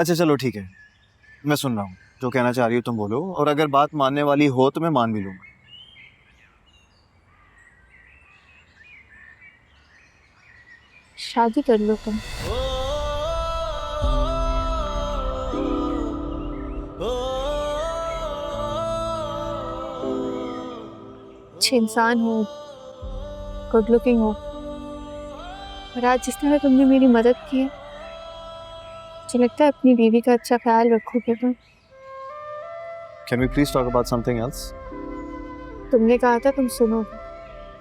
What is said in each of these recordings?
अच्छा चलो ठीक है, मैं सुन रहा हूँ। जो कहना चाह रही हो तुम बोलो, और अगर बात मानने वाली हो तो मैं मान भी लूंगा। शादी कर लो तुम। अच्छे इंसान हो, गुड लुकिंग हो, और आज जिस तरह तुमने मेरी मदद की है, मुझे लगता है अपनी बीवी का अच्छा ख्याल रखोगे तुम। Can we please talk about something else? तुमने कहा था तुम सुनोगे।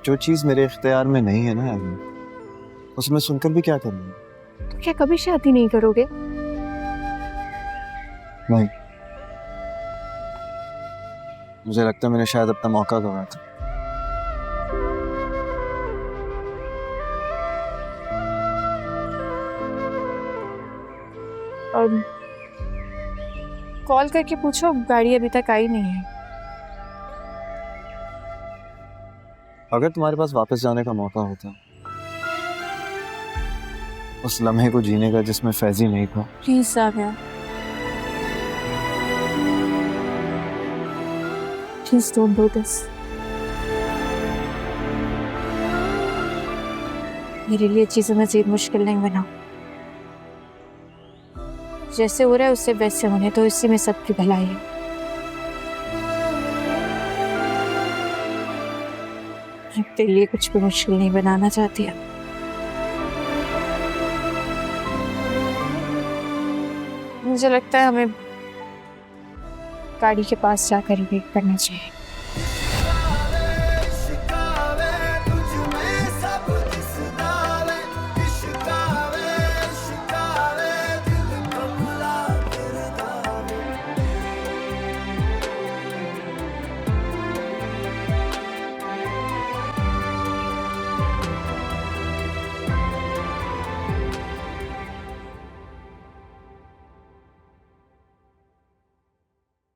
जो चीज मेरे इख्तियार में नहीं है ना यार, उसे मैं सुनकर भी क्या करूँगा? तो क्या कभी शादी नहीं करोगे? नहीं, मुझे लगता है मैंने शायद अपना मौका गंवाया था। और कॉल करके पूछो, गाड़ी अभी तक आई नहीं है। अगर तुम्हारे पास वापस जाने का मौका होता, उस लम्हे को जीने का जिसमें फैजी नहीं था। Please Savia, please don't do this. मेरे लिए चीजें मजीद मुश्किल नहीं बनाओ। जैसे हो रहा है उससे वैसे होने तो, इसी में सबकी भलाई है। मैं तेरे लिए कुछ भी मुश्किल नहीं बनाना चाहती है। मुझे लगता है हमें गाड़ी के पास जाकर ही वेट करना चाहिए।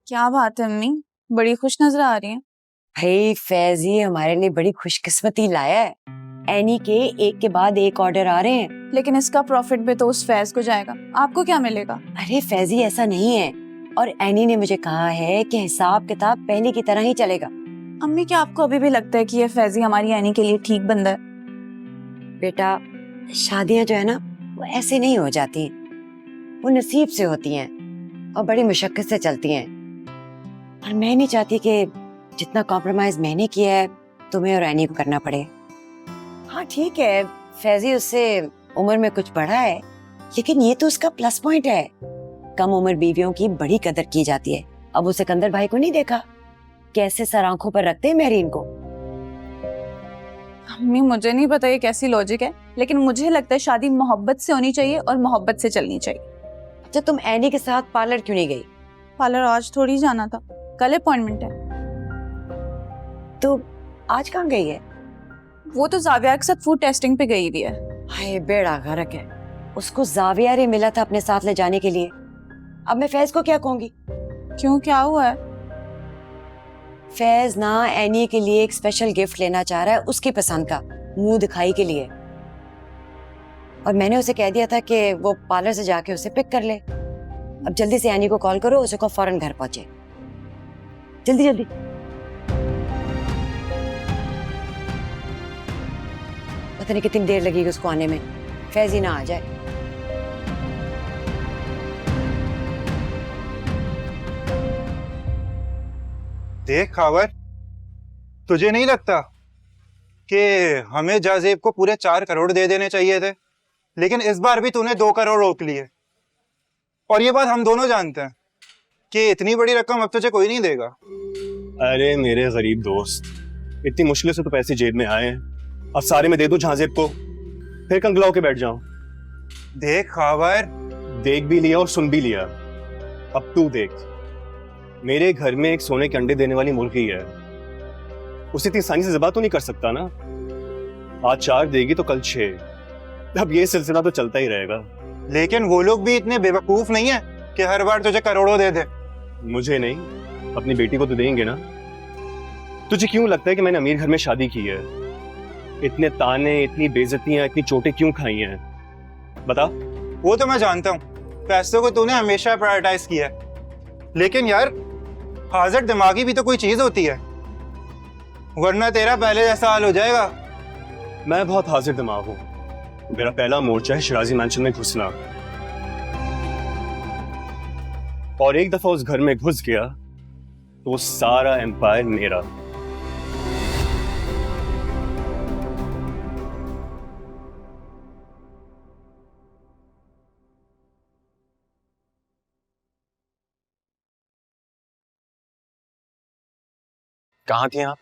क्या बात है अम्मी, बड़ी खुश नजर आ रही हैं। भाई फैजी हमारे लिए बड़ी खुशकिस्मती लाया है। एनी के एक के बाद एक ऑर्डर आ रहे हैं। लेकिन इसका प्रॉफिट भी तो उस फैज को जाएगा, आपको क्या मिलेगा? अरे फैजी ऐसा नहीं है, और एनी ने मुझे कहा है कि हिसाब किताब पहले की तरह ही चलेगा। अम्मी क्या आपको अभी भी लगता है कि ये फैजी हमारी एनी के लिए ठीक बंदा है? बेटा शादियां जो है ना वो ऐसे नहीं हो जाती, वो नसीब से होती हैं और बड़ी मुशक्कत से चलती हैं। और मैं नहीं चाहती कि जितना कॉम्प्रोमाइज मैंने किया है तुम्हें और एनी को करना पड़े। हाँ ठीक है, फैजी उससे उम्र में कुछ बड़ा है, लेकिन ये तो उसका प्लस पॉइंट है। कम उम्र बीवियों की बड़ी कदर की जाती है। अब उसे सिकंदर भाई को नहीं देखा कैसे सर आंखों पर रखते हैं मेहरीन को। अम्मी मुझे नहीं पता ये कैसी लॉजिक है, लेकिन मुझे लगता है शादी मोहब्बत से होनी चाहिए और मोहब्बत से चलनी चाहिए। अच्छा तुम एनी के साथ पार्लर क्यों नहीं गई? पार्लर आज थोड़ी जाना था, कल अपॉइंटमेंट है। तो आज कहाँ गई है? वो तो जाविया के साथ फूड टेस्टिंग पे गई हुई है। हाय बेड़ा गर्क है, उसको जाविया ही मिला था अपने साथ ले जाने के लिए। अब मैं फैज को क्या कहूंगी? क्यों, क्या हुआ है? फैज ना एनी के लिए एक स्पेशल गिफ्ट लेना चाह रहा है, उसकी पसंद का, मुंह दिखाई के लिए। और मैंने उसे कह दिया था कि वो पार्लर से जाके उसे पिक कर ले। अब जल्दी से एनी को कॉल करो, उसे को फौरन घर पहुंचे, जल्दी जल्दी। पता नहीं कितनी देर लगेगी उसको आने में, फैज ही ना आ जाए। देख खावर, तुझे नहीं लगता कि हमें जाजेब को पूरे 4 करोड़ दे देने चाहिए थे? लेकिन इस बार भी तूने 2 करोड़ रोक लिए। और ये बात हम दोनों जानते हैं कि इतनी बड़ी रकम अब तुझे कोई नहीं देगा। अरे मेरे गरीब दोस्त, इतनी मुश्किल से तो पैसे जेब में आए हैं, अब सारे में दे दो जाजेब को, फिर कंगलाओ के बैठ जाओ। देख खावर, देख भी लिया और सुन भी लिया, अब तू देख। मेरे घर में एक सोने के अंडे देने वाली मुर्गी है, उसे इतनी आसानी से ज़िबा तो नहीं कर सकता ना। आज 4 देगी तो कल 6, अब ये सिलसिला तो चलता ही रहेगा। लेकिन वो लोग भी इतने बेवकूफ नहीं है कि हर बार तुझे करोड़ों दे दे। मुझे नहीं, अपनी बेटी को तो देंगे ना। तुझे क्यों लगता है कि मैंने अमीर घर में शादी की है? इतने ताने, इतनी बेइज्जतियां, इतनी चोटें क्यों खाई हैं? बता। वो तो मैं जानता हूँ, पैसों को तूने हमेशा प्रायोरिटाइज किया है, लेकिन यार हाजिर दिमागी भी तो कोई चीज होती है, वरना तेरा पहले जैसा हाल हो जाएगा। मैं बहुत हाजिर दिमाग हूँ। मेरा पहला मोर्चा है शिराजी मैंशन में घुसना, और एक दफा उस घर में घुस गया तो वो सारा एम्पायर मेरा। कहाँ थे आप?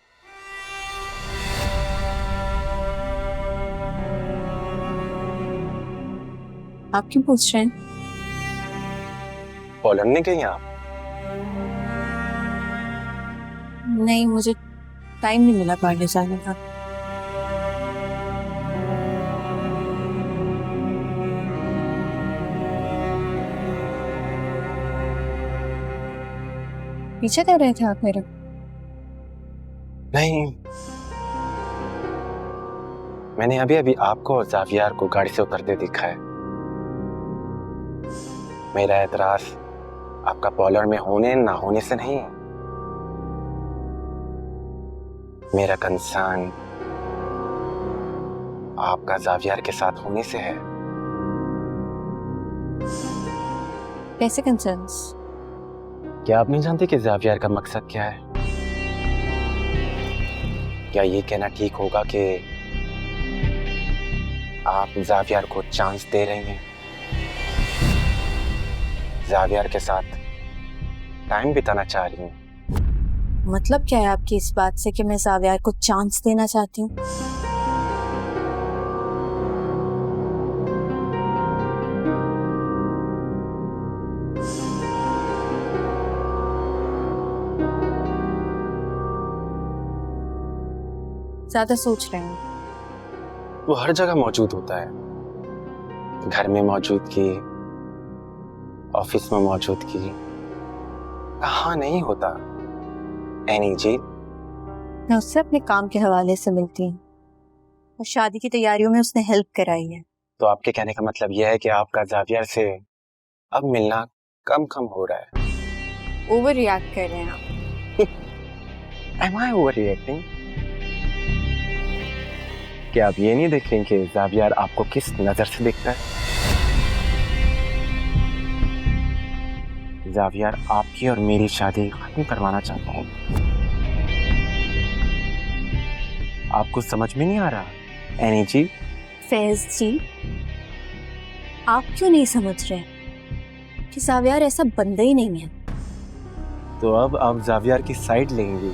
आप क्यों पूछ रहे हैं? पोलैंड नहीं गई आप? नहीं, मुझे टाइम नहीं मिला पढ़ने जाने का। पीछे कर रहे थे आप मेरा? नहीं, मैंने अभी अभी आपको और जावियर को गाड़ी से उतरते देखा है। मेरा एतराज आपका पोलैंड में होने ना होने से नहीं है, मेरा कंसर्न आपका जावियर के साथ होने से है। कैसे कंसर्न्स? क्या आप नहीं जानते कि जावियर का मकसद क्या है? क्या ये कहना ठीक होगा कि आप जावियर को चांस दे रही हैं, जावियर के साथ टाइम बिताना चाह रही हैं? मतलब क्या है आपकी इस बात से कि मैं जावियर को चांस देना चाहती हूँ? ज्यादा सोच रहे हैं। वो हर जगह मौजूद होता है, घर में मौजूदगी, ऑफिस में मौजूदगी, कहाँ नहीं होता। एनी जी, मैं उससे अपने काम के हवाले से मिलती हूँ और शादी की तैयारियों में उसने हेल्प कराई है। तो आपके कहने का मतलब यह है कि आपका जावियर से अब मिलना कम कम हो रहा है? ओवर रिएक्ट कर रहे हैं आप। Am I overreacting? क्या आप ये नहीं देख रहे कि जावियर आपको किस नजर से देखता है? जावियर आपकी और मेरी शादी खत्म करवाना चाहता हूँ। आपको समझ में नहीं आ रहा? एनी जी, फैज जी, आप क्यों नहीं समझ रहे कि जावियर ऐसा बंदा ही नहीं है? तो अब आप जावियर की साइड लेंगी?